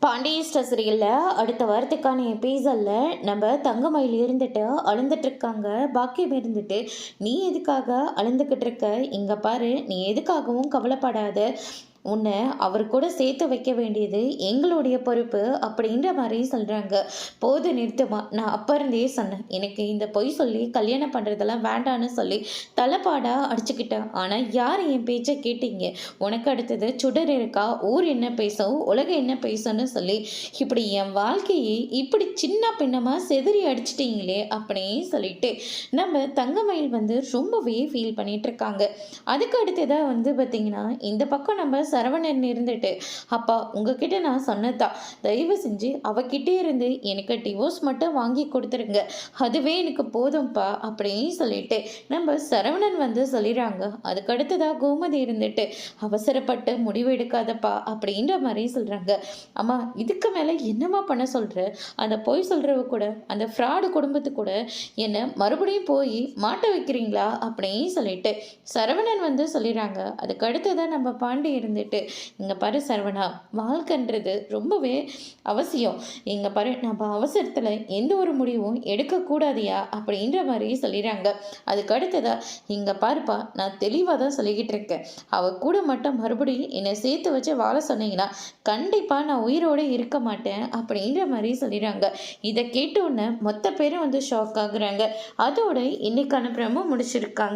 பாண்டியஸ்டர் சீரியலில் அடுத்த வாரத்துக்கான எபிசோடில் நம்ம தங்கமயில் இருந்துட்டு அழுந்துட்டு இருக்காங்க. பாக்கியம் இருந்துட்டு, நீ எதுக்காக அழுந்துக்கிட்டு இருக்க? இங்கே பாரு, நீ எதுக்காகவும் கவலைப்படாத. உன்னை அவர் கூட சேர்த்து வைக்க வேண்டியது எங்களுடைய பொறுப்பு அப்படின்ற மாதிரி சொல்கிறாங்க. போது நிறுத்துமா, நான் அப்போ இருந்தே சொன்னேன், எனக்கு இந்த பொய் சொல்லி கல்யாணம் பண்ணுறதெல்லாம் வேண்டான்னு சொல்லி தலைப்பாடாக அடிச்சுக்கிட்டேன். ஆனால் யார் என் பேச்சை கேட்டீங்க? உனக்கு அடுத்தது சுடர் இருக்கா, ஊர் என்ன பேசும், உலகம் என்ன பேசும்னு சொல்லி இப்படி என் வாழ்க்கையை இப்படி சின்ன பின்னமாக செதறி அடிச்சிட்டிங்களே அப்படின்னு சொல்லிட்டு நம்ம தங்கமயில் வந்து ரொம்பவே ஃபீல் பண்ணிட்டு இருக்காங்க. அதுக்கு அடுத்ததாக வந்து பார்த்திங்கன்னா, இந்த பக்கம் நம்ம சரவணன் இருந்துட்டு, அப்பா உங்ககிட்ட நான் சொன்னதான், தயவு செஞ்சு அவகிட்டே இருந்து எனக்கு டிவோர்ஸ் மட்டும் வாங்கி கொடுத்துருங்க, அதுவே எனக்கு போதும்ப்பா அப்படின்னு சொல்லிட்டு நம்ம சரவணன் வந்து சொல்லிடுறாங்க. அதுக்கடுத்ததாக கோமதி இருந்துட்டு, அவசரப்பட்டு முடிவு எடுக்காதப்பா அப்படின்ற மாதிரி சொல்கிறாங்க. அம்மா இதுக்கு மேலே என்னம்மா பண்ண சொல்கிற? அந்த பொய் சொல்கிறவ கூட, அந்த ஃப்ராடு குடும்பத்து கூட என்னை மறுபடியும் போய் மாட்ட வைக்கிறீங்களா அப்படின்னு சொல்லிட்டு சரவணன் வந்து சொல்லிடுறாங்க. அதுக்கு அடுத்ததான் நம்ம பாண்டி இருந்துட்டு, இங்கே பாரு சரவணா, வாழ்க்கைன்றது ரொம்பவே அவசியம். இங்கே பாரு, நம்ம அவசரத்தில் எந்த ஒரு முடிவும் எடுக்கக்கூடாதியா அப்படின்ற மாதிரி சொல்லிடுறாங்க. அதுக்கு அடுத்ததா, இங்கே பாருப்பா, நான் தெளிவாக தான் சொல்லிக்கிட்டு இருக்கேன். அவள் கூட மட்டும் மறுபடியும் என்னை சேர்த்து வச்சு வாழ சொன்னீங்கன்னா கண்டிப்பாக நான் உயிரோடு இருக்க மாட்டேன் அப்படின்ற மாதிரி சொல்லிடுறாங்க. இதை கேட்டோன்னே மொத்த பேரும் வந்து ஷாக் ஆகுறாங்க. அதோட இன்னைக்கான ப்ரோமோ முடிச்சிருக்காங்க.